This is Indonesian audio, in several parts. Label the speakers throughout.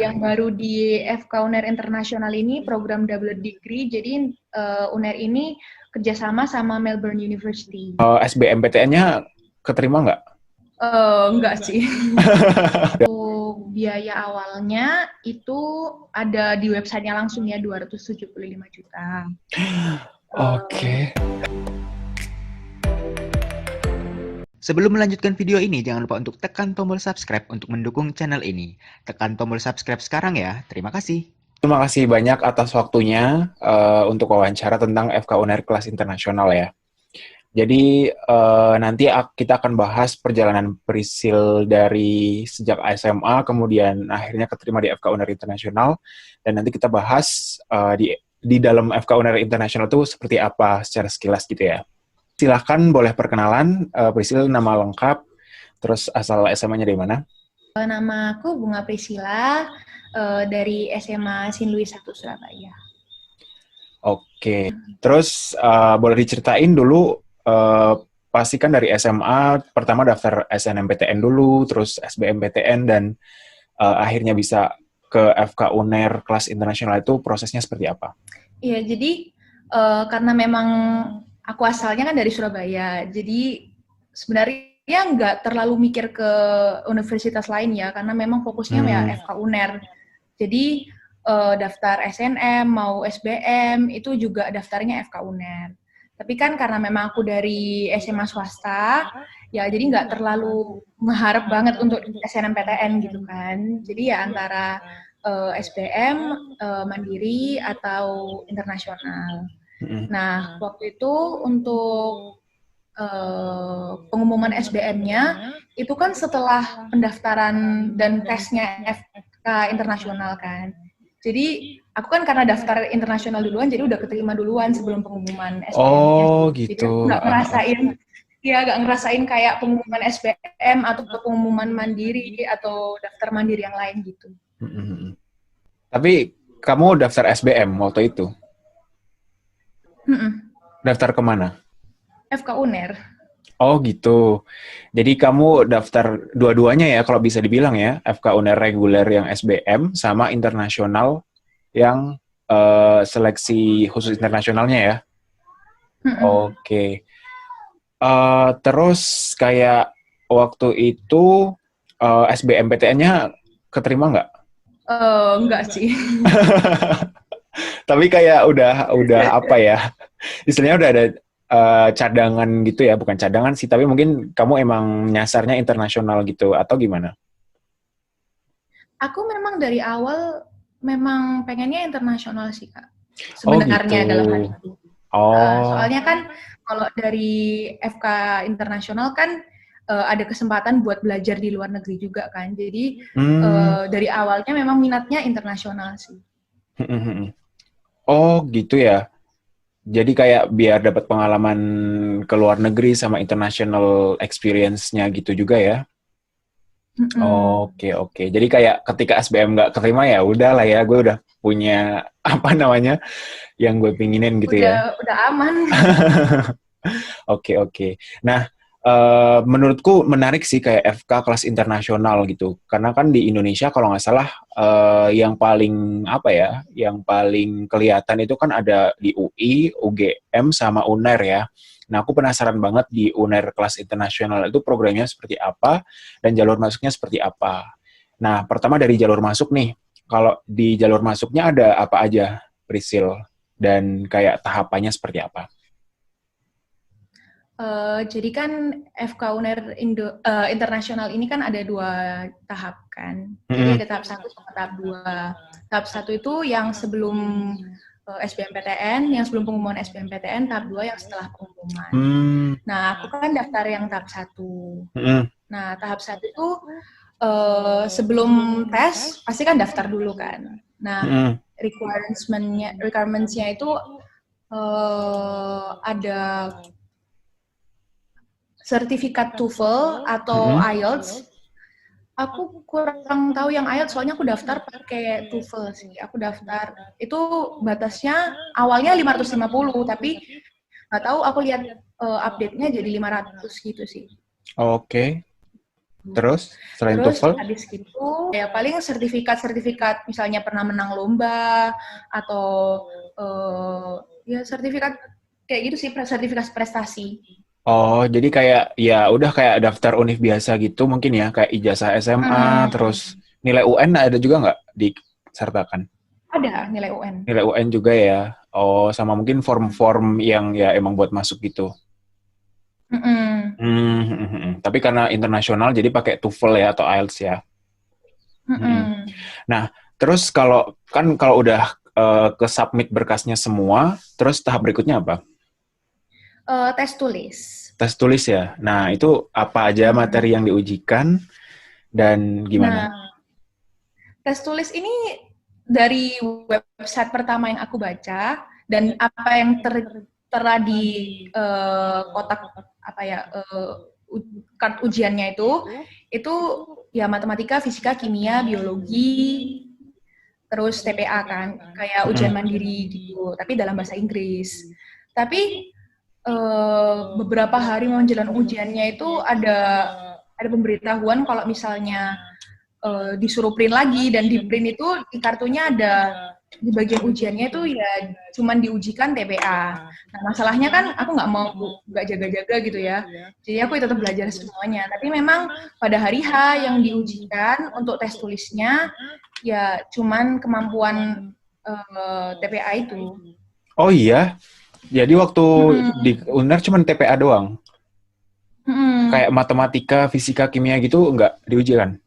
Speaker 1: yang baru di FK UNER Internasional ini program double degree. Jadi UNER ini kerjasama sama Melbourne University.
Speaker 2: SBMPTN-nya keterima nggak?
Speaker 1: Enggak sih. Biaya awalnya itu ada di websitenya langsung ya, 275 juta.
Speaker 2: Oke.
Speaker 3: Sebelum melanjutkan video ini, jangan lupa untuk tekan tombol subscribe untuk mendukung channel ini. Tekan tombol subscribe sekarang ya. Terima kasih.
Speaker 2: Terima kasih banyak atas waktunya untuk wawancara tentang FK UNER kelas internasional ya. Jadi nanti kita akan bahas perjalanan Priscil dari sejak SMA, kemudian akhirnya keterima di FK UNER Internasional, dan nanti kita bahas di dalam FK UNER Internasional itu seperti apa secara sekilas gitu ya. Silahkan boleh perkenalan, Priscil nama lengkap, terus asal SMA-nya dari mana?
Speaker 1: Nama aku Bunga Priscilla, dari SMA Sin Louis 1 Surabaya.
Speaker 2: Oke, terus boleh diceritain dulu, pasti kan dari SMA, pertama daftar SNMPTN dulu, terus SBMPTN, dan akhirnya bisa ke FK UNER kelas internasional itu prosesnya seperti apa?
Speaker 1: Iya, jadi karena memang aku asalnya kan dari Surabaya, jadi sebenarnya nggak terlalu mikir ke universitas lain ya, karena memang fokusnya ya FK UNER. Jadi daftar SNM mau SBM itu juga daftarnya FK UNER. Tapi kan karena memang aku dari SMA swasta, ya jadi nggak terlalu mengharap banget untuk SNMPTN gitu kan. Jadi ya antara SBM, mandiri atau internasional. Nah, waktu itu untuk pengumuman SBM-nya itu kan setelah pendaftaran dan tesnya FK internasional kan. Jadi aku kan karena daftar internasional duluan, jadi udah keterima duluan sebelum pengumuman SBM-nya.
Speaker 2: Oh
Speaker 1: Jadi
Speaker 2: gitu.
Speaker 1: aku nggak ngerasain kayak pengumuman SBM atau pengumuman mandiri atau daftar mandiri yang lain gitu.
Speaker 2: Tapi kamu daftar SBM waktu itu? Daftar kemana?
Speaker 1: FK UNER.
Speaker 2: Oh gitu. Jadi kamu daftar dua-duanya ya kalau bisa dibilang ya, FK UNER reguler yang SBM sama internasional yang seleksi khusus internasionalnya ya? Oke. Terus kayak waktu itu SBMPTN-nya keterima nggak?
Speaker 1: Enggak sih.
Speaker 2: Tapi kayak udah apa ya? Istilahnya udah ada cadangan gitu ya, bukan cadangan sih, tapi mungkin kamu emang nyasarnya internasional gitu atau gimana?
Speaker 1: Aku memang dari awal memang pengennya internasional sih Kak.
Speaker 2: Oh
Speaker 1: Sebenarnya
Speaker 2: gitu.
Speaker 1: dalam hatiku.
Speaker 2: Oh.
Speaker 1: Soalnya kan kalau dari FK internasional kan ada kesempatan buat belajar di luar negeri juga kan. Jadi dari awalnya memang minatnya internasional sih.
Speaker 2: Oh gitu ya. Jadi kayak biar dapat pengalaman ke luar negeri sama international experience-nya gitu juga ya. Oke. Jadi kayak ketika SBM nggak keterima ya udah lah ya, gue udah punya apa namanya yang gue pinginin gitu ya.
Speaker 1: Udah aman.
Speaker 2: Oke. Nah, menurutku menarik sih kayak FK kelas internasional gitu. Karena kan di Indonesia kalau nggak salah yang paling apa ya, yang paling kelihatan itu kan ada di UI, UGM sama UNER ya. Nah, aku penasaran banget di UNER kelas internasional itu programnya seperti apa dan jalur masuknya seperti apa. Nah, pertama dari jalur masuk nih. Kalau di jalur masuknya ada apa aja, Priscil? Dan kayak tahapannya seperti apa?
Speaker 1: Jadi kan FK UNER Internasional ini kan ada 2 tahap kan. Jadi ada tahap 1 sama tahap 2. Tahap 1 itu yang sebelum SBMPTN, yang sebelum pengumuman SBMPTN, tahap 2 yang setelah pengumuman. Nah, aku kan daftar yang tahap 1. Nah, tahap 1 itu sebelum tes pasti kan daftar dulu kan. Nah, requirements-nya itu ada sertifikat TOEFL atau IELTS. Aku kurang tahu yang IELTS, soalnya aku daftar pakai TOEFL sih. Aku daftar, itu batasnya awalnya 550, tapi nggak tahu aku lihat update-nya jadi 500 gitu sih.
Speaker 2: Oke. Terus selain
Speaker 1: Terus
Speaker 2: TOEFL?
Speaker 1: habis gitu ya paling sertifikat-sertifikat misalnya pernah menang lomba atau ya sertifikat kayak gitu sih, sertifikat prestasi.
Speaker 2: Oh, jadi kayak ya udah kayak daftar univ biasa gitu mungkin ya, kayak ijazah SMA,
Speaker 1: Mm,
Speaker 2: terus nilai UN ada juga nggak disertakan?
Speaker 1: ada nilai UN.
Speaker 2: Nilai UN juga ya. Oh, sama mungkin form-form yang ya emang buat masuk gitu.
Speaker 1: Mm-mm.
Speaker 2: Tapi karena internasional jadi pakai TOEFL ya atau IELTS ya. Mm-mm.
Speaker 1: Mm-mm.
Speaker 2: Nah, terus kalau udah ke submit berkasnya semua, terus tahap berikutnya apa?
Speaker 1: Tes tulis.
Speaker 2: Tes tulis ya. Nah, itu apa aja materi yang diujikan dan gimana?
Speaker 1: Nah, tes tulis ini dari website pertama yang aku baca dan apa yang tertera di kotak apa ya kart ujiannya itu ya matematika, fisika, kimia, biologi, terus TPA kan kayak ujian mandiri gitu, tapi dalam bahasa Inggris. Tapi beberapa hari menjelang ujiannya itu ada pemberitahuan kalau misalnya disuruh print lagi, dan di print itu di kartunya ada di bagian ujiannya itu ya cuman diujikan TPA. Nah masalahnya kan aku nggak jaga-jaga gitu ya, jadi aku tetap belajar semuanya. Tapi memang pada hari H yang diujikan untuk tes tulisnya ya cuman kemampuan TPA itu.
Speaker 2: Oh iya, jadi waktu di UNER cuma TPA doang? Kayak matematika, fisika, kimia gitu nggak diujikan?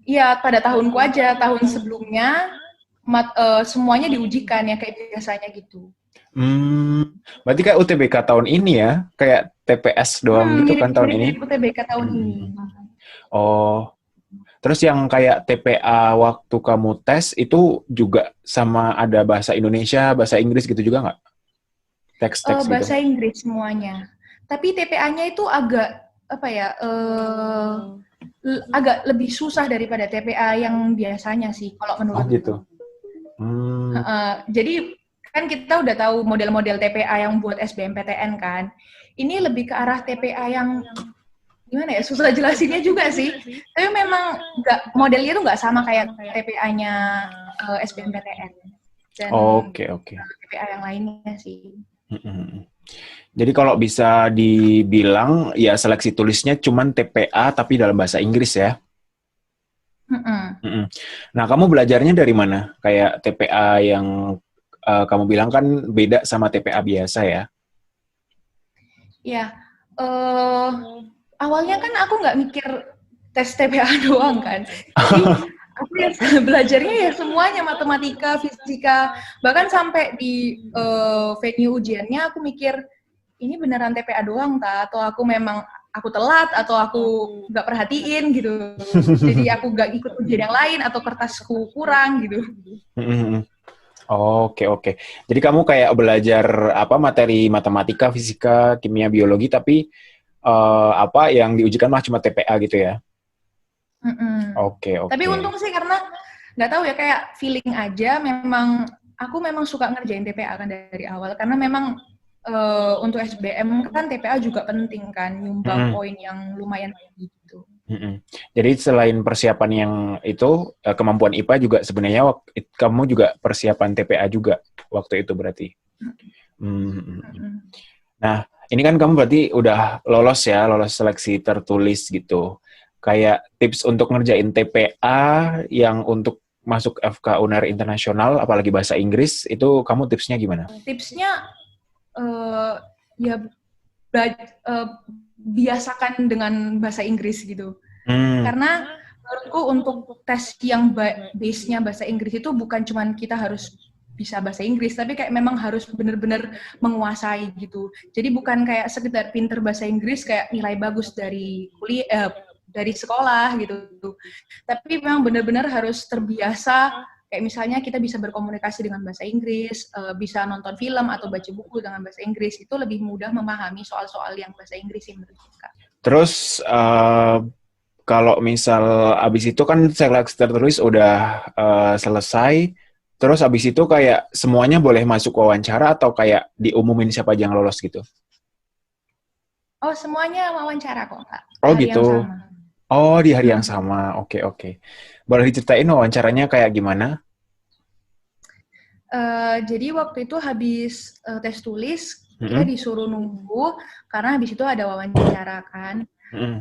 Speaker 1: Iya, pada tahunku aja, tahun sebelumnya semuanya diujikan ya kayak biasanya gitu.
Speaker 2: Berarti kayak UTBK tahun ini ya, kayak TPS doang gitu kan tahun ini?
Speaker 1: Mirip UTBK tahun ini.
Speaker 2: Oh, terus yang kayak TPA waktu kamu tes itu juga sama ada bahasa Indonesia, bahasa Inggris gitu juga nggak? Teks-teks gitu?
Speaker 1: Bahasa Inggris semuanya. Tapi TPA-nya itu agak apa ya? Agak lebih susah daripada TPA yang biasanya sih kalau menurutku.
Speaker 2: Oh gitu.
Speaker 1: Jadi kan kita udah tahu model-model TPA yang buat SBMPTN kan. Ini lebih ke arah TPA yang gimana ya, susah jelasinnya juga sih. Tapi memang modelnya tuh nggak sama kayak TPA-nya SBMPTN dan
Speaker 2: Oke.
Speaker 1: TPA yang lainnya sih.
Speaker 2: Jadi kalau bisa dibilang ya seleksi tulisnya cuman TPA tapi dalam bahasa Inggris ya. Nah, kamu belajarnya dari mana? Kayak TPA yang kamu bilang kan beda sama TPA biasa ya?
Speaker 1: Ya, awalnya kan aku nggak mikir tes TPA doang kan. Jadi aku ya belajarnya ya semuanya, matematika, fisika, bahkan sampai di venue ujiannya aku mikir ini beneran TPA doang atau aku memang aku telat atau aku nggak perhatiin gitu. Jadi aku nggak ikut ujian yang lain atau kertasku kurang gitu.
Speaker 2: Oke. Jadi kamu kayak belajar materi matematika, fisika, kimia, biologi, tapi apa yang diujikan mah cuma TPA gitu ya? Oke.
Speaker 1: Tapi untung sih karena nggak tahu ya, kayak feeling aja. Aku memang suka ngerjain TPA kan dari awal karena memang untuk SBM kan TPA juga penting kan, nyumbang poin yang lumayan gitu.
Speaker 2: Jadi selain persiapan yang itu, kemampuan IPA juga sebenarnya kamu juga persiapan TPA juga waktu itu berarti. Nah, ini kan kamu berarti udah lolos seleksi tertulis gitu. Kayak tips untuk ngerjain TPA yang untuk masuk FK UNER Internasional, apalagi bahasa Inggris, itu kamu tipsnya gimana?
Speaker 1: Tipsnya ya biasakan dengan bahasa Inggris gitu. Karena menurutku untuk tes yang base-nya bahasa Inggris itu bukan cuma kita harus bisa bahasa Inggris, tapi kayak memang harus benar-benar menguasai gitu. Jadi bukan kayak sekedar pinter bahasa Inggris kayak nilai bagus dari kuliah, dari sekolah gitu. Tapi memang benar-benar harus terbiasa. Kayak misalnya kita bisa berkomunikasi dengan bahasa Inggris, bisa nonton film atau baca buku dengan bahasa Inggris, itu lebih mudah memahami soal-soal yang bahasa Inggris sih menurut kita.
Speaker 2: Terus kalau misal abis itu kan seleksi tertulis udah selesai, terus abis itu kayak semuanya boleh masuk wawancara atau kayak diumumin siapa aja yang lolos gitu?
Speaker 1: Oh, semuanya wawancara kok, Kak.
Speaker 2: Oh
Speaker 1: Hari
Speaker 2: gitu.
Speaker 1: yang sama.
Speaker 2: Oh, di hari yang
Speaker 1: Mm.
Speaker 2: sama. Oke, oke. Boleh diceritain wawancaranya kayak gimana?
Speaker 1: Jadi waktu itu habis tes tulis, kita
Speaker 2: Mm-mm.
Speaker 1: disuruh nunggu karena habis itu ada wawancara kan.
Speaker 2: Mm-mm.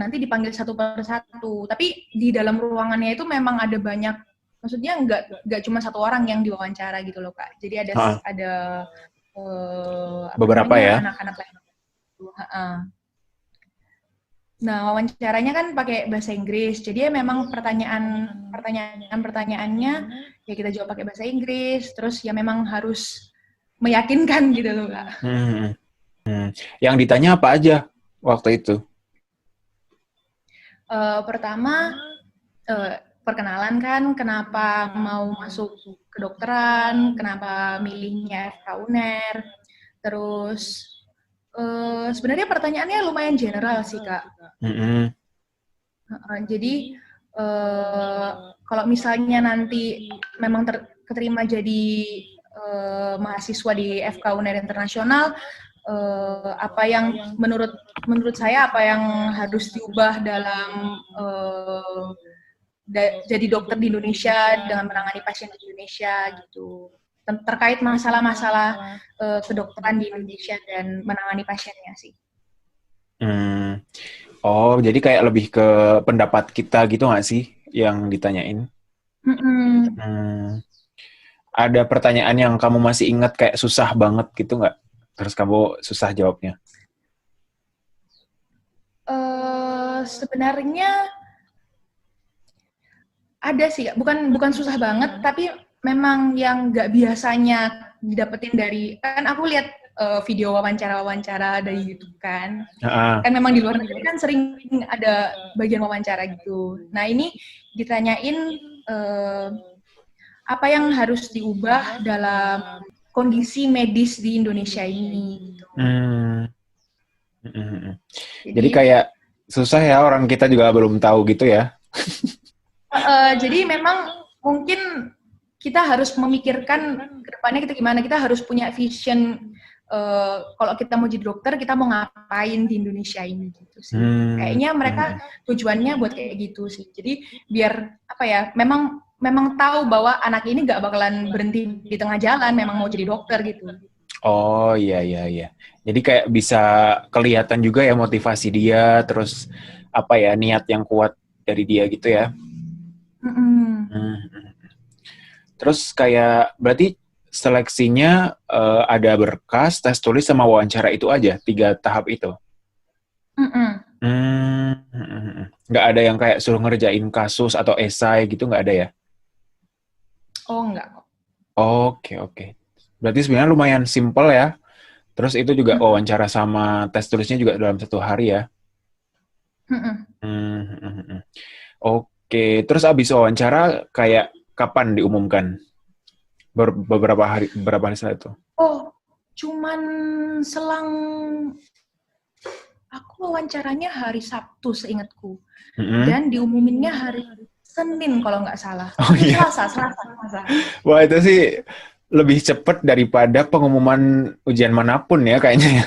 Speaker 1: Nanti dipanggil satu per satu. Tapi di dalam ruangannya itu memang ada banyak, maksudnya nggak cuma satu orang yang diwawancara gitu loh Kak. Jadi
Speaker 2: Ah,
Speaker 1: ada apa
Speaker 2: beberapa
Speaker 1: namanya
Speaker 2: ya.
Speaker 1: anak-anak lain. Nah, wawancaranya kan pakai bahasa Inggris. Jadi ya memang pertanyaannya ya kita jawab pakai bahasa Inggris. Terus ya memang harus meyakinkan gitu loh, Kak.
Speaker 2: Hmm. Hmm. Yang ditanya apa aja waktu itu?
Speaker 1: Pertama, perkenalan kan, kenapa mau masuk kedokteran, kenapa milihnya FK UNER. Terus sebenarnya pertanyaannya lumayan general sih, Kak.
Speaker 2: Mm-mm.
Speaker 1: Jadi kalau misalnya nanti memang keterima jadi mahasiswa di FK UNER Internasional, apa yang menurut saya apa yang harus diubah dalam jadi dokter di Indonesia dengan menangani pasien di Indonesia gitu, terkait masalah-masalah kedokteran di Indonesia dan menangani pasiennya sih.
Speaker 2: Hmm. Oh, jadi kayak lebih ke pendapat kita gitu nggak sih yang ditanyain?
Speaker 1: Mm-mm.
Speaker 2: Hmm. Ada pertanyaan yang kamu masih ingat kayak susah banget gitu nggak? Terus kamu susah jawabnya.
Speaker 1: Sebenarnya ada sih, bukan susah banget, tapi memang yang nggak biasanya didapetin dari, kan aku lihat video wawancara-wawancara dari YouTube kan.
Speaker 2: Ah,
Speaker 1: Kan memang di luar negeri kan sering ada bagian wawancara gitu. Nah ini ditanyain apa yang harus diubah dalam kondisi medis di Indonesia ini. Gitu.
Speaker 2: hmm. Mm-mm. Jadi
Speaker 1: Jadi
Speaker 2: kayak susah ya, orang kita juga belum tahu gitu ya.
Speaker 1: jadi memang mungkin kita harus memikirkan ke depannya kita gimana. Kita harus punya vision kalau kita mau jadi dokter, kita mau ngapain di Indonesia ini gitu sih. Kayaknya mereka tujuannya buat kayak gitu sih. Jadi biar apa ya, memang tahu bahwa anak ini nggak bakalan berhenti di tengah jalan, memang mau jadi dokter gitu.
Speaker 2: Oh, iya, iya, iya. Jadi kayak bisa kelihatan juga ya motivasi dia, terus apa ya, niat yang kuat dari dia gitu ya.
Speaker 1: Mm-mm.
Speaker 2: Hmm. Terus kayak berarti seleksinya ada berkas, tes tulis sama wawancara itu aja, 3 tahap itu.
Speaker 1: Mm-mm.
Speaker 2: Nggak ada yang kayak suruh ngerjain kasus atau esai gitu, nggak ada ya?
Speaker 1: Oh enggak.
Speaker 2: Oke, oke. Berarti sebenarnya lumayan simpel ya. Terus itu juga
Speaker 1: Mm-mm.
Speaker 2: wawancara sama tes tulisnya juga dalam 1 hari ya.
Speaker 1: Mm-mm.
Speaker 2: Oke, terus abis wawancara kayak kapan diumumkan? Beberapa hari setelah itu?
Speaker 1: Oh, cuman selang aku wawancaranya hari Sabtu seingatku.
Speaker 2: Mm-mm.
Speaker 1: Dan diumuminnya hari Senin kalau nggak salah.
Speaker 2: Oh iya,
Speaker 1: Selasa.
Speaker 2: wah itu sih lebih cepat daripada pengumuman ujian manapun ya kayaknya ya.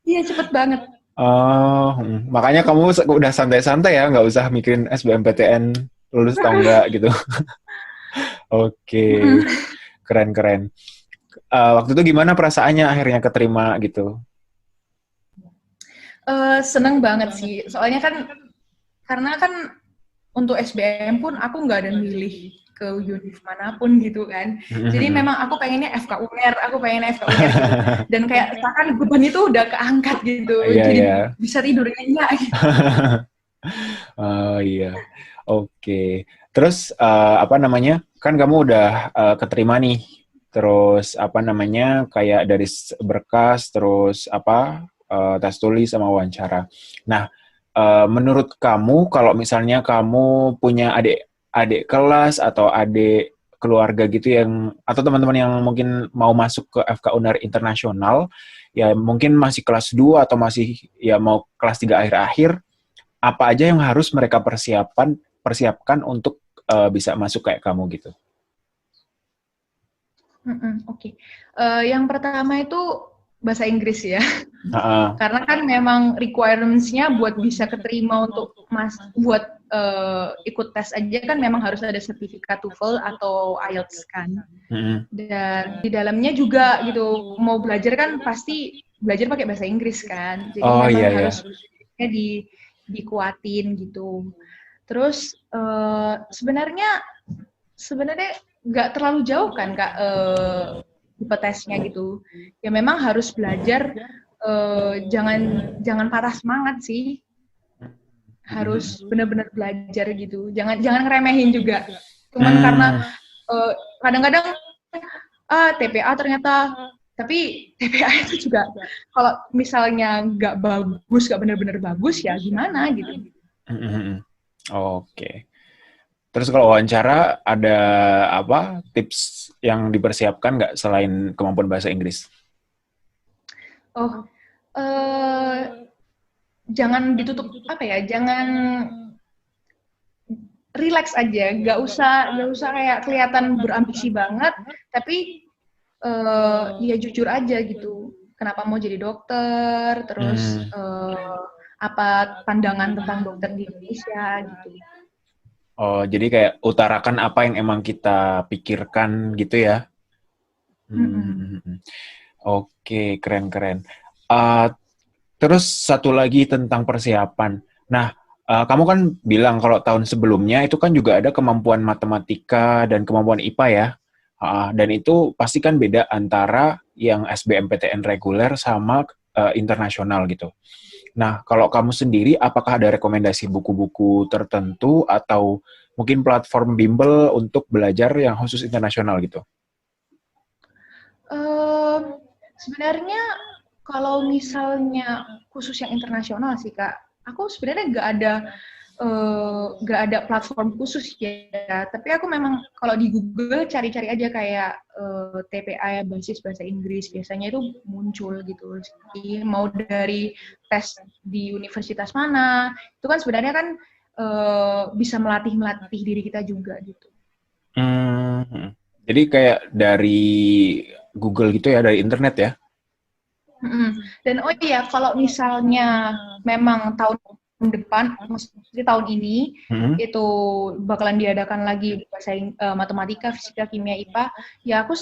Speaker 1: Iya, cepet banget.
Speaker 2: Oh, makanya kamu udah santai-santai ya, nggak usah mikirin SBMPTN lulus atau enggak gitu. Oke, keren-keren. Waktu itu gimana perasaannya akhirnya keterima gitu?
Speaker 1: Seneng banget sih. Soalnya kan, karena kan untuk SBM pun aku nggak ada milih ke univ manapun gitu kan. Jadi memang aku pengennya FK UNER gitu. Dan kayak seakan beban itu udah keangkat gitu.
Speaker 2: Iya,
Speaker 1: Jadi
Speaker 2: ya.
Speaker 1: bisa tidur nyenyak gitu.
Speaker 2: Oh iya, oke. Terus apa namanya? Kan kamu udah keterima nih. Terus apa namanya? Kayak dari berkas, terus apa? Tes tulis sama wawancara. Nah, menurut kamu kalau misalnya kamu punya adik kelas atau adik keluarga gitu yang atau teman-teman yang mungkin mau masuk ke FK UNER Internasional, ya mungkin masih kelas 2 atau masih ya mau kelas 3 akhir-akhir, apa aja yang harus mereka persiapkan untuk bisa masuk kayak kamu gitu?
Speaker 1: Oke. Yang pertama itu bahasa Inggris ya.
Speaker 2: Heeh.
Speaker 1: Karena kan memang requirements-nya buat bisa keterima untuk buat ikut tes aja kan memang harus ada sertifikat TOEFL atau IELTS kan. Dan di dalamnya juga gitu, mau belajar kan pasti belajar pakai bahasa Inggris kan. Jadi memang harus dikuatin gitu. Terus sebenarnya nggak terlalu jauh kan Kak tipe tesnya gitu. Ya memang harus belajar, jangan patah semangat sih. Harus benar-benar belajar gitu. Jangan ngeremehin juga. Cuman karena kadang-kadang TPA ternyata, tapi TPA itu juga kalau misalnya nggak benar-benar bagus ya gimana gitu.
Speaker 2: Oke. Terus kalau wawancara ada apa tips yang dipersiapkan nggak selain kemampuan bahasa Inggris?
Speaker 1: Jangan ditutup jangan relax aja, nggak usah kayak kelihatan berambisi banget, tapi ya jujur aja gitu. Kenapa mau jadi dokter, terus apa pandangan tentang dokter di Indonesia gitu.
Speaker 2: Oh, jadi kayak utarakan apa yang emang kita pikirkan gitu ya? Oke, keren. Terus satu lagi tentang persiapan. Nah, kamu kan bilang kalau tahun sebelumnya itu kan juga ada kemampuan matematika dan kemampuan IPA ya. Dan itu pasti kan beda antara yang SBMPTN reguler sama internasional gitu. Nah, kalau kamu sendiri, apakah ada rekomendasi buku-buku tertentu atau mungkin platform bimbel untuk belajar yang khusus internasional gitu?
Speaker 1: Sebenarnya kalau misalnya khusus yang internasional sih Kak, aku sebenarnya nggak ada platform khusus ya. Tapi aku memang kalau di Google cari-cari aja kayak TPA basis bahasa Inggris, biasanya itu muncul gitu. Jadi, mau dari tes di universitas mana, itu kan sebenarnya kan bisa melatih diri kita juga gitu.
Speaker 2: Jadi kayak dari Google gitu ya, dari internet ya?
Speaker 1: Dan kalau misalnya memang tahun depan, maksudnya tahun ini, itu bakalan diadakan lagi bahasa matematika, fisika, kimia, IPA, ya aku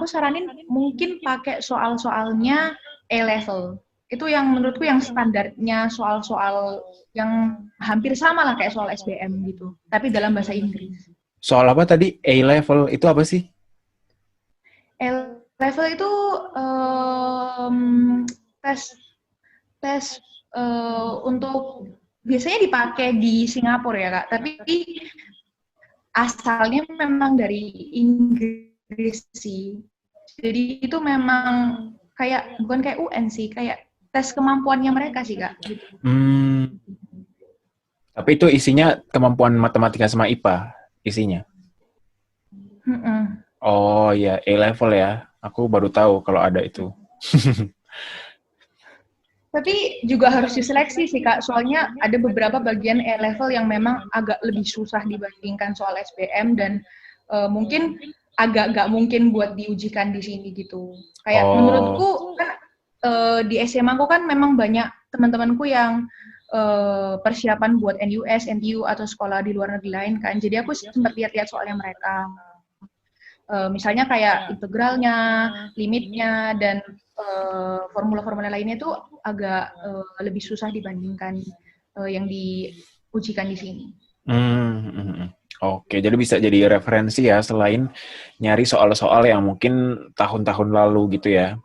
Speaker 1: saranin mungkin pakai soal-soalnya A-level. Itu yang menurutku yang standarnya soal-soal yang hampir sama lah kayak soal SBM gitu, tapi dalam bahasa Inggris.
Speaker 2: Soal apa tadi? A-level itu apa sih?
Speaker 1: A-level itu tes untuk biasanya dipakai di Singapura ya Kak, tapi asalnya memang dari Inggris sih. Jadi itu memang bukan kayak UN sih, kayak tes kemampuannya mereka sih Kak. Gitu.
Speaker 2: Tapi itu isinya kemampuan matematika sama IPA isinya. Oh ya, A-level ya. Aku baru tahu kalau ada itu.
Speaker 1: Tapi juga harus diseleksi sih Kak, soalnya ada beberapa bagian A-level yang memang agak lebih susah dibandingkan soal SBM dan mungkin agak nggak mungkin buat diujikan di sini gitu. Kayak menurutku kan di SMA aku kan memang banyak teman-temanku yang persiapan buat NUS, NTU atau sekolah di luar negeri lain kan. Jadi aku sempat lihat-lihat soalnya mereka. Misalnya kayak integralnya, limitnya, dan formula-formula lainnya itu agak lebih susah dibandingkan yang diujikan di sini.
Speaker 2: Oke, jadi bisa jadi referensi ya selain nyari soal-soal yang mungkin tahun-tahun lalu gitu ya.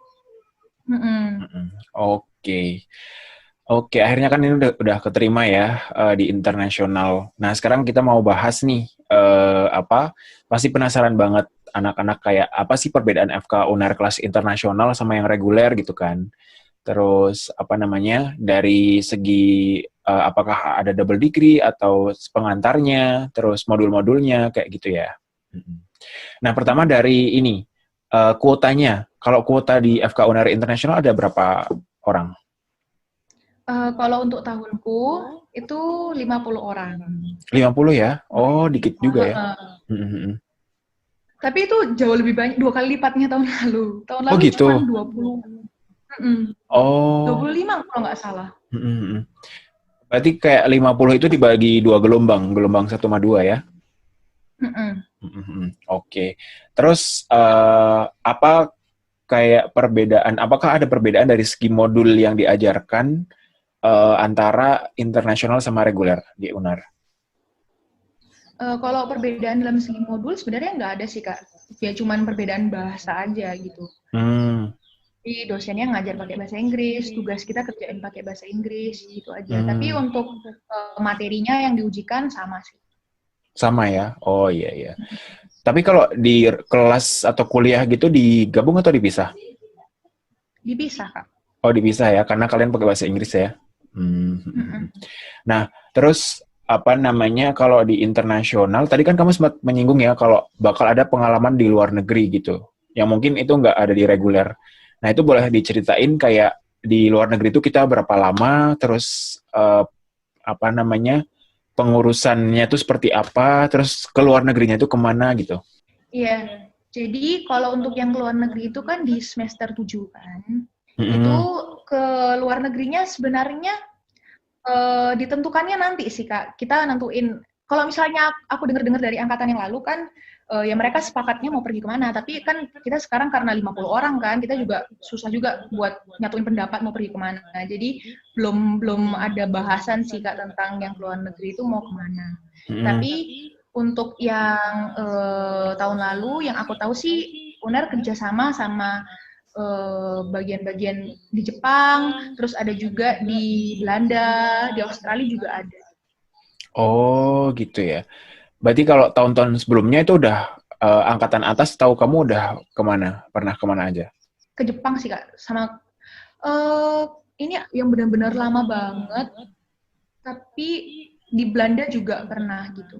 Speaker 2: Oke, akhirnya kan ini udah keterima ya di internasional. Nah, sekarang kita mau bahas nih pasti penasaran banget anak-anak kayak apa sih perbedaan FK UNER kelas internasional sama yang reguler gitu kan. Terus dari segi apakah ada double degree atau pengantarnya, terus modul-modulnya kayak gitu ya. Nah, pertama dari ini kuotanya. Kalau kuota di FK UNER internasional ada berapa orang?
Speaker 1: Kalau untuk tahunku itu 50 orang.
Speaker 2: 50 ya? Oh, dikit juga ya.
Speaker 1: Tapi itu jauh lebih banyak, 2 kali lipatnya tahun lalu. Tahun lalu
Speaker 2: gitu?
Speaker 1: cuma 20.
Speaker 2: Oh.
Speaker 1: 25 kalau nggak salah.
Speaker 2: Mm-mm. Berarti kayak 50 itu dibagi 2 gelombang, gelombang 1 sama 2 ya?
Speaker 1: Mm-mm.
Speaker 2: Oke. Terus apa kayak perbedaan? Apakah ada perbedaan dari segi modul yang diajarkan antara internasional sama reguler di UNAR?
Speaker 1: Kalau perbedaan dalam segi modul sebenarnya nggak ada sih Kak. Ya cuman perbedaan bahasa aja gitu. Jadi dosennya ngajar pakai bahasa Inggris, tugas kita kerjain pakai bahasa Inggris gitu aja. Tapi untuk materinya yang diujikan sama sih.
Speaker 2: Sama ya? Oh iya iya. Tapi kalau di kelas atau kuliah gitu digabung atau dipisah?
Speaker 1: Dipisah Kak.
Speaker 2: Oh dipisah ya, karena kalian pakai bahasa Inggris ya. Nah, terus apa namanya kalau di internasional, tadi kan kamu sempat menyinggung ya kalau bakal ada pengalaman di luar negeri gitu, yang mungkin itu nggak ada di reguler. Nah, itu boleh diceritain kayak di luar negeri itu kita berapa lama, terus apa namanya pengurusannya itu seperti apa, terus ke luar negerinya itu kemana gitu.
Speaker 1: Iya, jadi kalau untuk yang ke luar negeri itu kan di semester 7 kan, itu ke luar negerinya sebenarnya ditentukannya nanti sih Kak. Kita nentuin, kalau misalnya aku dengar-dengar dari angkatan yang lalu kan, ya mereka sepakatnya mau pergi kemana, tapi kan kita sekarang karena 50 orang kan, kita juga susah juga buat nyatuin pendapat mau pergi kemana. Jadi belum ada bahasan sih Kak tentang yang ke luar negeri itu mau kemana. Tapi untuk yang tahun lalu, yang aku tahu sih UNER kerjasama sama bagian-bagian di Jepang, terus ada juga di Belanda, di Australia juga ada.
Speaker 2: Oh gitu ya. Berarti kalau tahun-tahun sebelumnya itu udah angkatan atas, tahu kamu udah kemana? Pernah kemana aja?
Speaker 1: Ke Jepang sih Kak, sama ini yang benar-benar lama banget, tapi di Belanda juga pernah gitu.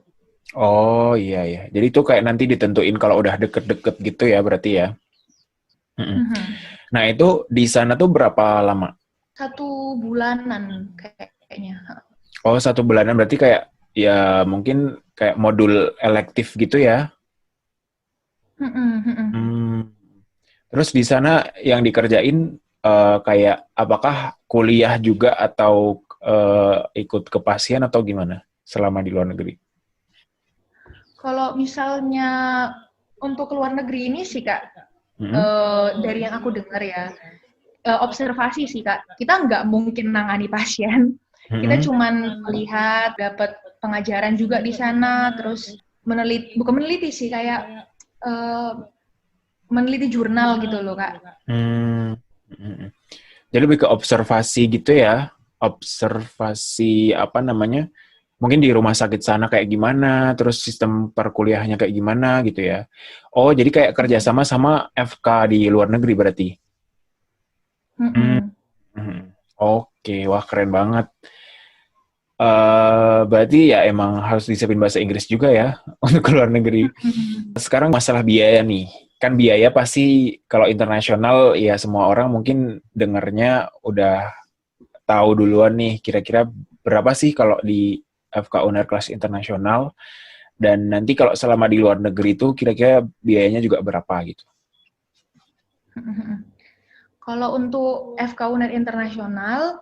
Speaker 2: Oh iya ya. Jadi itu kayak nanti ditentuin kalau udah deket-deket gitu ya berarti ya. Nah itu di sana tuh berapa lama?
Speaker 1: 1 bulanan kayaknya.
Speaker 2: Oh 1 bulanan berarti kayak ya mungkin kayak modul elektif gitu ya. Terus di sana yang dikerjain kayak apakah kuliah juga atau ikut kepastian atau gimana selama di luar negeri?
Speaker 1: Kalau misalnya untuk luar negeri ini sih Kak, dari yang aku dengar ya, observasi sih Kak, kita nggak mungkin nangani pasien, kita cuman melihat, dapat pengajaran juga di sana, terus bukan meneliti sih, kayak meneliti jurnal gitu loh Kak.
Speaker 2: Jadi lebih ke observasi gitu ya, observasi apa namanya, mungkin di rumah sakit sana kayak gimana, terus sistem perkuliahannya kayak gimana gitu ya. Oh, jadi kayak kerjasama sama FK di luar negeri berarti? Oke, wah keren banget. Berarti ya emang harus disiapin bahasa Inggris juga ya untuk ke luar negeri. Sekarang masalah biaya nih. Kan biaya pasti kalau internasional ya semua orang mungkin dengernya udah tahu duluan nih kira-kira berapa sih kalau di FK UNER kelas internasional, dan nanti kalau selama di luar negeri itu kira-kira biayanya juga berapa gitu.
Speaker 1: Kalau untuk FK UNER internasional,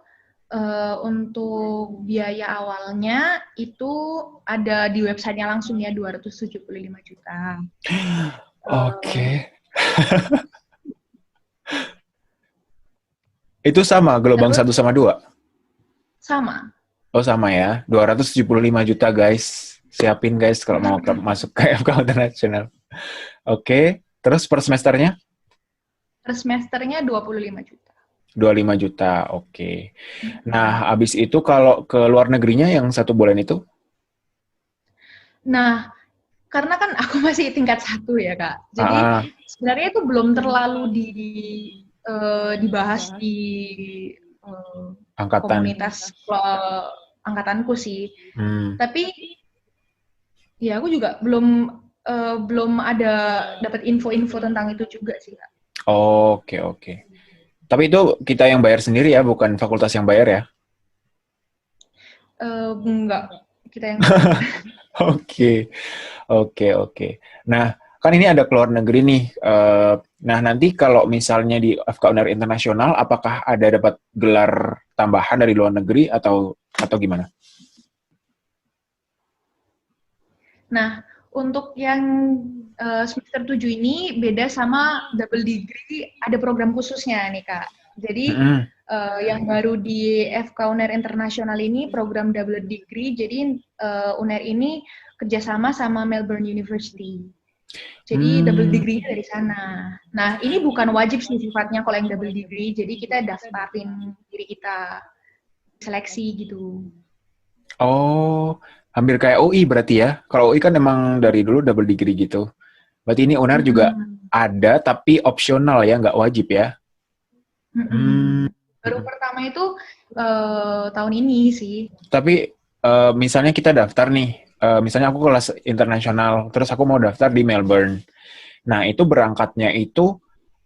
Speaker 1: untuk biaya awalnya itu ada di websitenya langsung ya, 275 juta.
Speaker 2: Oke. Itu sama gelombang 1 sama 2?
Speaker 1: Sama.
Speaker 2: Oh sama ya, 275 juta guys. Siapin guys kalau mau masuk ke FK internasional. Oke, terus per semesternya?
Speaker 1: Per semesternya 25 juta.
Speaker 2: 25 juta, oke. Nah, habis itu kalau ke luar negerinya yang 1 bulan itu?
Speaker 1: Nah, karena kan aku masih tingkat 1 ya Kak, jadi sebenarnya itu belum terlalu dibahas di komunitas angkatanku sih. Tapi ya aku juga belum ada dapat info-info tentang itu juga sih Kak.
Speaker 2: Oke. Tapi itu kita yang bayar sendiri ya, bukan fakultas yang bayar ya?
Speaker 1: Enggak, kita yang bayar.
Speaker 2: Oke. Nah, kan ini ada keluar negeri nih. Nah, nanti kalau misalnya di FK Unair Internasional, apakah ada dapat gelar tambahan dari luar negeri atau gimana?
Speaker 1: Nah, untuk yang semester 7 ini beda sama double degree, ada program khususnya nih, Kak. Jadi, yang baru di FK Unair Internasional ini program double degree, jadi Unair ini kerjasama sama Melbourne University. Jadi double degree-nya dari sana. Nah, ini bukan wajib sih sifatnya kalau yang double degree, jadi kita daftarin diri kita, seleksi gitu.
Speaker 2: Oh, hampir kayak UI berarti ya. Kalau UI kan emang dari dulu double degree gitu. Berarti ini Unair juga ada, tapi opsional ya, nggak wajib ya?
Speaker 1: Baru pertama itu tahun ini sih.
Speaker 2: Tapi misalnya kita daftar nih, misalnya aku kelas internasional, terus aku mau daftar di Melbourne. Nah, itu berangkatnya itu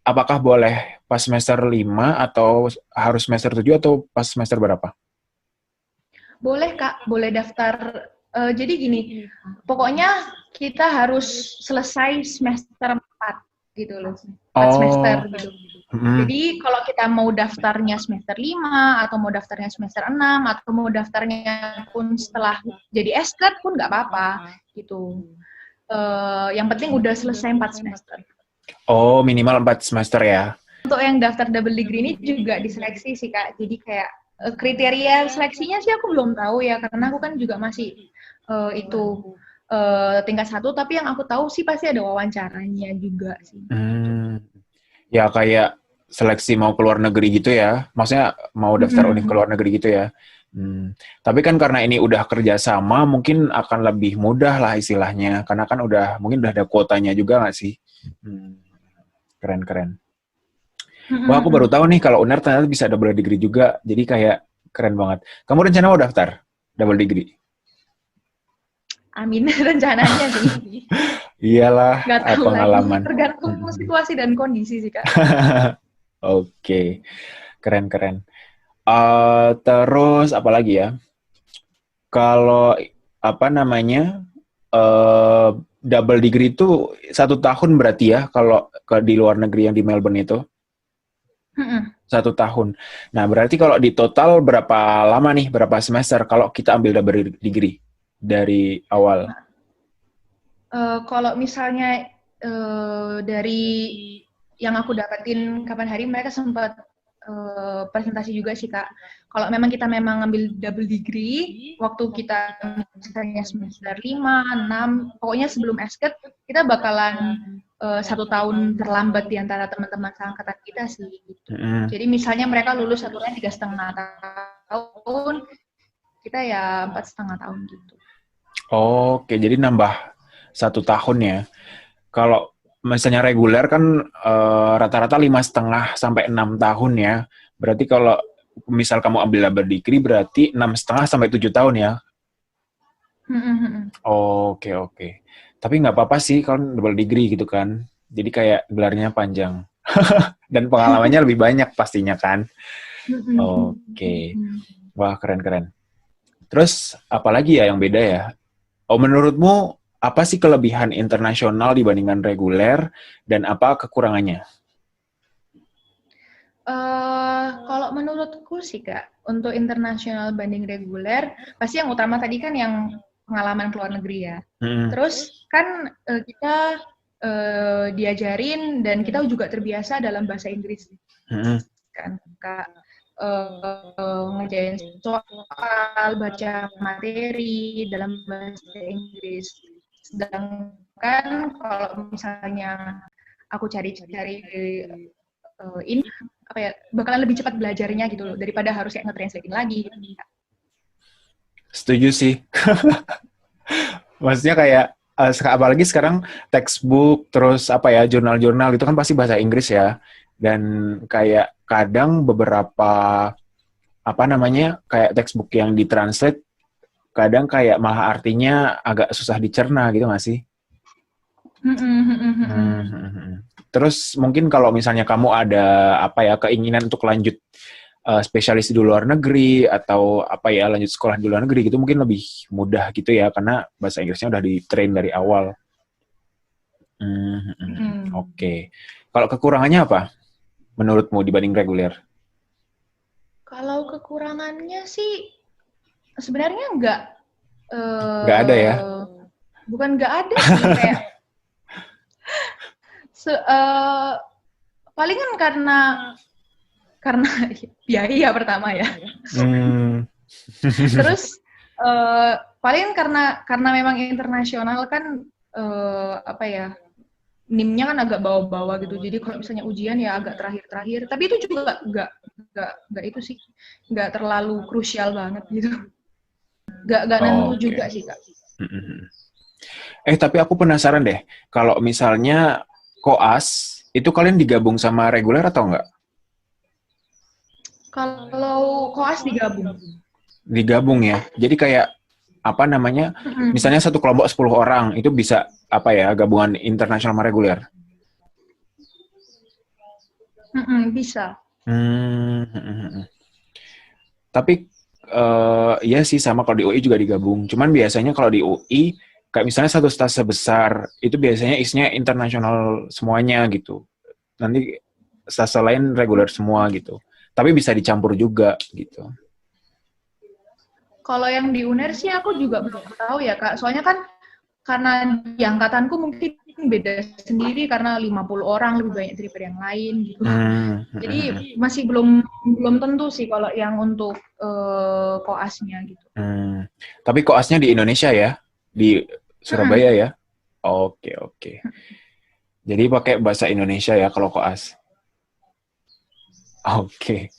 Speaker 2: apakah boleh pas semester 5 atau harus semester 7 atau pas semester berapa?
Speaker 1: Boleh, Kak. Boleh daftar. Jadi gini, pokoknya kita harus selesai semester 4 gitu loh. 4 semester gitu. Jadi kalau kita mau daftarnya semester 5 atau mau daftarnya semester 6 atau mau daftarnya pun setelah jadi SKED pun nggak apa-apa gitu. Yang penting udah selesai 4 semester.
Speaker 2: Oh, minimal 4 semester ya.
Speaker 1: Untuk yang daftar double degree ini juga diseleksi sih, Kak. Jadi kayak kriteria seleksinya sih aku belum tahu ya, karena aku kan juga masih tingkat 1, tapi yang aku tahu sih pasti ada wawancaranya juga sih.
Speaker 2: Ya kayak seleksi mau keluar negeri gitu ya, maksudnya mau daftar univ keluar negeri gitu ya. Tapi kan karena ini udah kerjasama, mungkin akan lebih mudah lah istilahnya, karena kan mungkin udah ada kuotanya juga nggak sih? Keren. Wah, aku baru tahu nih kalau Unair ternyata bisa double degree juga, jadi kayak keren banget. Kamu rencana mau daftar double degree?
Speaker 1: Amin, rencananya sih.
Speaker 2: Iyalah,
Speaker 1: pengalaman. Tergantung situasi dan kondisi sih, Kak.
Speaker 2: Oke, keren. Terus apa lagi ya? Kalau double degree itu 1 tahun berarti ya kalau di luar negeri yang di Melbourne itu? 1 tahun. Nah, berarti kalau di total berapa lama nih, berapa semester kalau kita ambil double degree dari awal?
Speaker 1: Kalau misalnya dari yang aku dapetin kapan hari, mereka sempat presentasi juga sih, Kak. Kalau memang kita ngambil double degree, waktu kita misalnya semester 5, 6, pokoknya sebelum SKED, kita bakalan 1 tahun terlambat di antara teman-teman seangkatan kita sih. Gitu. Jadi misalnya mereka lulus satunya 3,5 tahun, kita ya 4,5 tahun gitu.
Speaker 2: Oke, jadi nambah 1 tahun ya. Kalau misalnya reguler kan rata-rata 5,5 sampai 6 tahun ya. Berarti kalau misal kamu ambil double degree berarti 6,5 sampai 7 tahun ya. Oke. Tapi nggak apa-apa sih kalau double degree gitu kan. Jadi kayak gelarnya panjang. Dan pengalamannya lebih banyak pastinya kan. Oke. Wah, keren. Terus apalagi ya yang beda ya? Oh, menurutmu apa sih kelebihan internasional dibandingkan reguler dan apa kekurangannya?
Speaker 1: Kalau menurutku sih, Kak, untuk internasional banding reguler, pasti yang utama tadi kan yang pengalaman keluar negeri ya. Terus kan kita diajarin dan kita juga terbiasa dalam bahasa Inggris. Kan, Kak. Ngerjain soal, baca materi dalam bahasa Inggris. Sedangkan kalau misalnya aku cari ini bakalan lebih cepat belajarnya gitu loh daripada harus kayak nge-translating lagi gitu.
Speaker 2: Setuju sih. Maksudnya kayak apalagi sekarang textbook terus jurnal-jurnal itu kan pasti bahasa Inggris ya. Dan kayak kadang beberapa kayak textbook yang ditranslate kadang kayak malah artinya agak susah dicerna gitu nggak sih? Terus mungkin kalau misalnya kamu ada keinginan untuk lanjut spesialis di luar negeri atau lanjut sekolah di luar negeri gitu mungkin lebih mudah gitu ya karena bahasa Inggrisnya udah di-train dari awal. Oke. Kalau kekurangannya apa menurutmu dibanding reguler?
Speaker 1: Kalau kekurangannya sih sebenarnya nggak
Speaker 2: Nggak ada ya?
Speaker 1: bukan nggak ada sih kayak palingan karena biaya pertama ya. Terus paling karena memang internasional kan apa ya, NIM-nya kan agak bawah-bawah gitu. Jadi kalau misalnya ujian ya agak terakhir-terakhir. Tapi itu juga nggak itu sih, nggak terlalu krusial banget gitu. Nggak nentu juga sih, Kak.
Speaker 2: Tapi aku penasaran deh, kalau misalnya koas itu kalian digabung sama reguler atau enggak?
Speaker 1: Kalau koas digabung.
Speaker 2: Digabung ya. Jadi kayak apa namanya? Misalnya satu kelompok 10 orang itu bisa apa ya, gabungan internasional sama reguler?
Speaker 1: Bisa.
Speaker 2: Tapi iya sih sama kalau di UI juga digabung. Cuman biasanya kalau di UI kayak misalnya satu stase besar itu biasanya isinya internasional semuanya gitu. Nanti stase lain reguler semua gitu. Tapi bisa dicampur juga gitu.
Speaker 1: Kalau yang di UNER sih aku juga belum tahu ya, Kak. Soalnya kan karena di angkatanku mungkin beda sendiri karena 50 orang lebih banyak daripada yang lain gitu. Jadi masih belum tentu sih kalau yang untuk koasnya gitu.
Speaker 2: Tapi koasnya di Indonesia ya? Di Surabaya ya? Oke. Jadi pakai bahasa Indonesia ya kalau koas? Oke.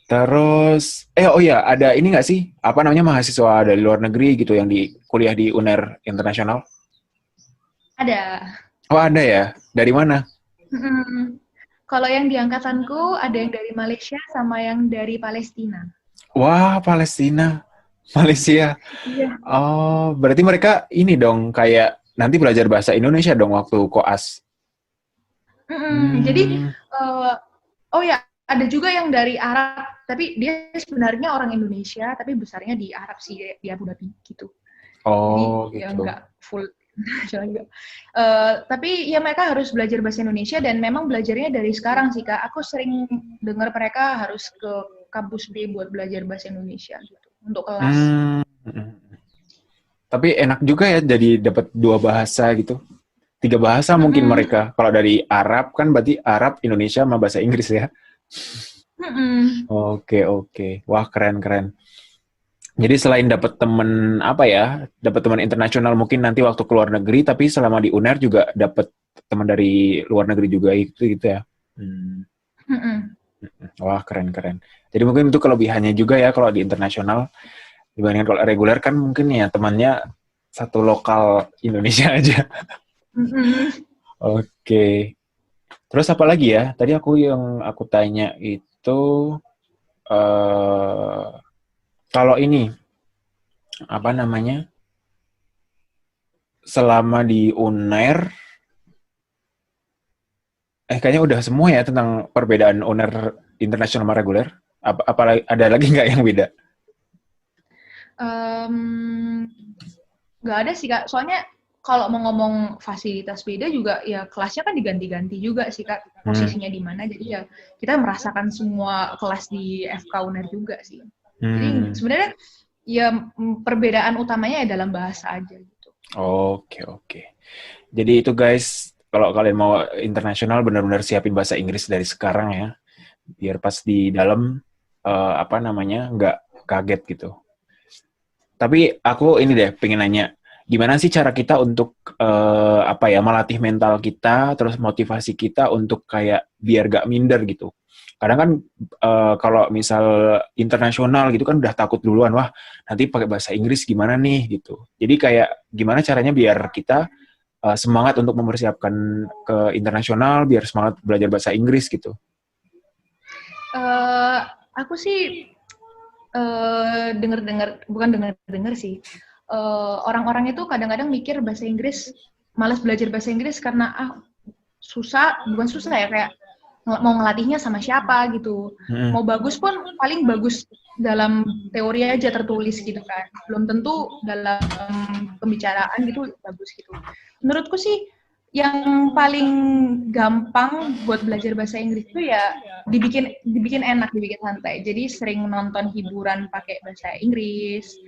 Speaker 2: Terus, ada ini nggak sih? Apa namanya mahasiswa dari luar negeri gitu yang di kuliah di UNER Internasional?
Speaker 1: Ada.
Speaker 2: Oh ada ya? Dari mana?
Speaker 1: Kalau yang di angkatanku ada yang dari Malaysia sama yang dari Palestina.
Speaker 2: Wah, Palestina. Malaysia.
Speaker 1: Iya.
Speaker 2: Oh, berarti mereka ini dong kayak nanti belajar bahasa Indonesia dong waktu koas.
Speaker 1: Jadi, ada juga yang dari Arab, tapi dia sebenarnya orang Indonesia, tapi besarnya di Arab sih, di Abu Dhabi gitu. Jadi ya nggak full internasional juga. Tapi ya mereka harus belajar bahasa Indonesia dan memang belajarnya dari sekarang sih, Kak. Aku sering dengar mereka harus ke kampus B buat belajar bahasa Indonesia gitu untuk kelas.
Speaker 2: Tapi enak juga ya jadi dapat 2 bahasa gitu. 3 bahasa mungkin mereka. Kalau dari Arab kan berarti Arab, Indonesia sama bahasa Inggris ya. Oke. Wah, keren. Jadi selain dapat teman dapat teman internasional mungkin nanti waktu keluar negeri, tapi selama di UNER juga dapat teman dari luar negeri juga gitu ya. Wah, keren. Jadi mungkin itu kelebihannya juga ya kalau di internasional dibandingkan kalau reguler kan mungkin ya temannya satu lokal Indonesia aja. Oke. Terus apa lagi ya? Tadi yang aku tanya itu kalau ini apa namanya? Selama di UNER kayaknya udah semua ya tentang perbedaan UNER internasional sama reguler. Apa ada lagi nggak yang beda?
Speaker 1: Nggak ada sih, Kak. Soalnya kalau mau ngomong fasilitas beda juga ya kelasnya kan diganti-ganti juga sih, Kak, posisinya di mana. Jadi ya kita merasakan semua kelas di FK UNER juga sih. Jadi sebenarnya ya perbedaan utamanya ya dalam bahasa aja gitu.
Speaker 2: Oke. Jadi itu guys, kalau kalian mau internasional benar-benar siapin bahasa Inggris dari sekarang ya. Biar pas di dalam nggak kaget gitu. Tapi aku ini deh pengen nanya, gimana sih cara kita untuk melatih mental kita, terus motivasi kita untuk kayak biar gak minder gitu. Kadang kan kalau misal internasional gitu kan udah takut duluan, wah nanti pakai bahasa Inggris gimana nih gitu. Jadi kayak gimana caranya biar kita semangat untuk mempersiapkan ke internasional, biar semangat belajar bahasa Inggris gitu.
Speaker 1: Aku sih bukan dengar sih. Orang-orang itu kadang-kadang mikir bahasa Inggris, malas belajar bahasa Inggris karena bukan susah ya, kayak mau ngelatihnya sama siapa gitu. Mau bagus pun paling bagus dalam teori aja tertulis gitu kan. Belum tentu dalam pembicaraan gitu bagus gitu. Menurutku sih yang paling gampang buat belajar bahasa Inggris itu ya dibikin enak, dibikin santai. Jadi sering nonton hiburan pakai bahasa Inggris,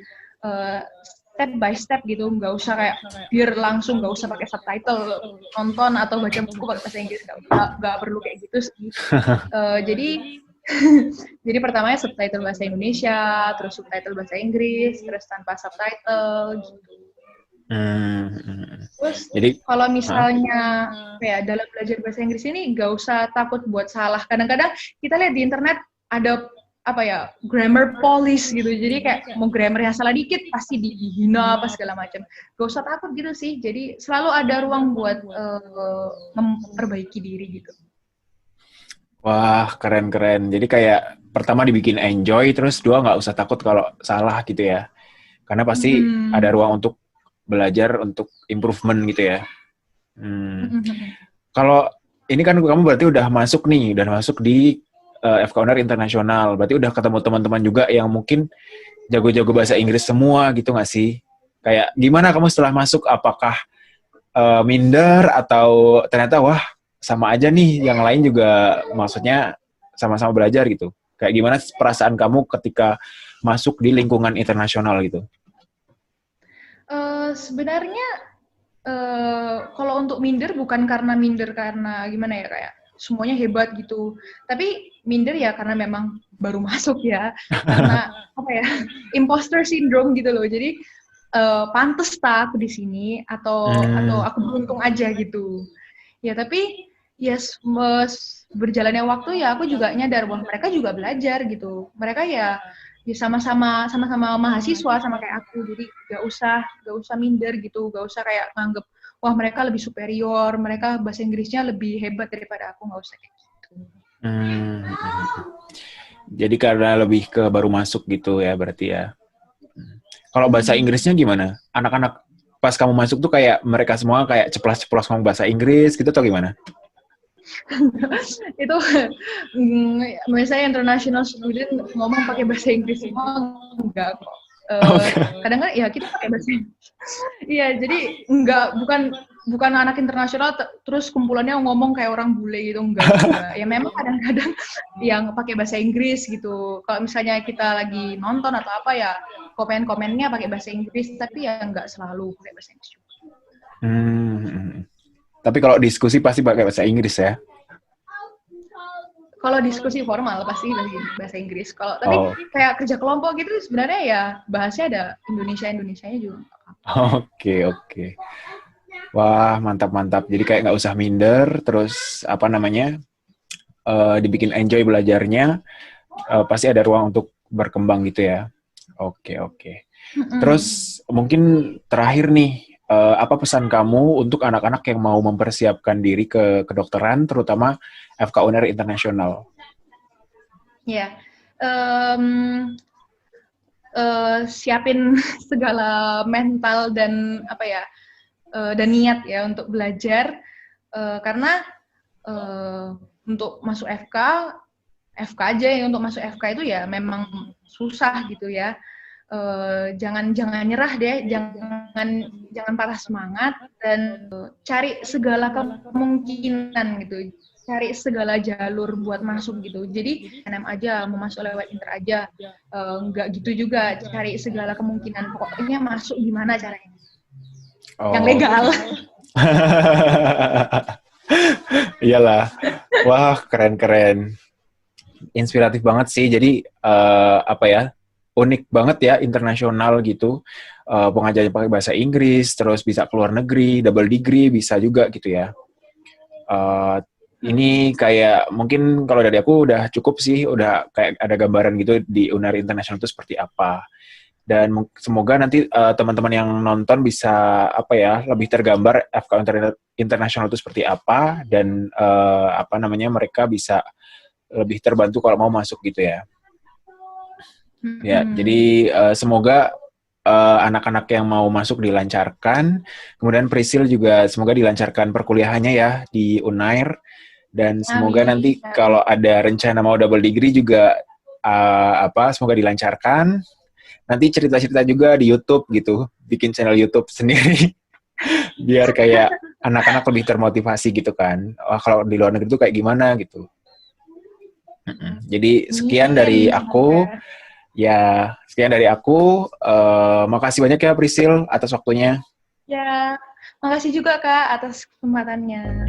Speaker 1: step by step gitu, nggak usah kayak biar langsung nggak usah pakai subtitle nonton atau baca buku pakai bahasa Inggris, nggak perlu kayak gitu sih. Jadi jadi pertamanya subtitle bahasa Indonesia, terus subtitle bahasa Inggris, terus tanpa subtitle gitu. Terus
Speaker 2: Jadi
Speaker 1: kalau misalnya ya dalam belajar bahasa Inggris ini nggak usah takut buat salah. Kadang-kadang kita lihat di internet ada apa ya, grammar police gitu. Jadi kayak mau grammarnya salah dikit pasti dihina apa segala macam. Gak usah takut gitu sih. Jadi selalu ada ruang buat memperbaiki diri gitu.
Speaker 2: wah, keren-keren. Jadi kayak pertama dibikin enjoy, terus dua nggak usah takut kalau salah gitu ya. Karena pasti ada ruang untuk belajar, untuk improvement gitu ya. Kalau ini kan kamu berarti udah masuk di FK Unair Internasional. Berarti udah ketemu teman-teman juga yang mungkin jago-jago bahasa Inggris semua gitu nggak sih? Kayak gimana kamu setelah masuk? Apakah minder atau ternyata wah sama aja nih, yang lain juga maksudnya sama-sama belajar gitu. Kayak gimana perasaan kamu ketika masuk di lingkungan internasional gitu?
Speaker 1: Sebenarnya kalau untuk minder bukan karena gimana ya, kayak semuanya hebat gitu. Tapi minder ya karena memang baru masuk ya. Karena apa ya, imposter syndrome gitu loh. Jadi pantes tak aku di sini atau aku beruntung aja gitu. Ya tapi ya berjalannya waktu ya aku juga nyadar bahwa mereka juga belajar gitu. Mereka ya sama-sama mahasiswa sama kayak aku. Jadi gak usah minder gitu, gak usah kayak nganggep wah mereka lebih superior, mereka bahasa Inggrisnya lebih hebat daripada aku, gak usah kayak gitu.
Speaker 2: Jadi karena lebih ke baru masuk gitu ya berarti ya. Kalau bahasa Inggrisnya gimana? Anak-anak pas kamu masuk tuh kayak mereka semua kayak ceplas-ceplos ngomong bahasa Inggris gitu atau gimana?
Speaker 1: Itu misalnya international student ngomong pakai bahasa Inggris semua enggak kok. Kadang-kadang ya kita pakai bahasa Inggris. Iya, jadi bukan anak internasional terus kumpulannya ngomong kayak orang bule gitu, enggak juga. Ya memang kadang-kadang yang pakai bahasa Inggris gitu. Kalau misalnya kita lagi nonton atau apa ya komen-komennya pakai bahasa Inggris, tapi ya enggak selalu pakai bahasa Inggris juga.
Speaker 2: Tapi kalau diskusi pasti pakai bahasa Inggris ya?
Speaker 1: Kalau diskusi formal pasti bahasa Inggris. Tapi kayak kerja kelompok gitu sebenarnya ya bahasnya ada Indonesianya juga.
Speaker 2: Oke. Wah, mantap. Jadi kayak nggak usah minder, terus dibikin enjoy belajarnya, pasti ada ruang untuk berkembang gitu ya. Oke. Terus mungkin terakhir nih, apa pesan kamu untuk anak-anak yang mau mempersiapkan diri ke kedokteran, terutama FK Unair Internasional?
Speaker 1: Ya, siapin segala mental dan dan niat ya untuk belajar, karena untuk masuk FK aja ya, untuk masuk FK itu ya memang susah gitu ya. Jangan nyerah deh, jangan patah semangat, dan cari segala kemungkinan gitu, cari segala jalur buat masuk gitu. Jadi NM aja, mau masuk lewat Inter aja, nggak gitu juga, cari segala kemungkinan, pokoknya masuk gimana caranya yang legal.
Speaker 2: Iyalah, wah keren, inspiratif banget sih. Jadi unik banget ya, internasional gitu. Pengajarnya pakai bahasa Inggris, terus bisa keluar negeri, double degree bisa juga gitu ya. Ini kayak mungkin kalau dari aku udah cukup sih, udah kayak ada gambaran gitu di Unair Internasional itu seperti apa. Dan semoga nanti teman-teman yang nonton bisa lebih tergambar FK Internasional itu seperti apa, dan mereka bisa lebih terbantu kalau mau masuk gitu ya. Ya, jadi semoga anak-anak yang mau masuk dilancarkan, kemudian Priscil juga semoga dilancarkan perkuliahannya ya di Unair, dan semoga nanti kalau ada rencana mau double degree juga semoga dilancarkan. Nanti cerita-cerita juga di YouTube gitu, bikin channel YouTube sendiri biar kayak anak-anak lebih termotivasi gitu kan. Wah, kalau di luar negeri itu kayak gimana gitu. Jadi sekian dari aku. Ya, sekian dari aku. Makasih banyak ya Prisil atas waktunya.
Speaker 1: Ya, makasih juga Kak atas kesempatannya.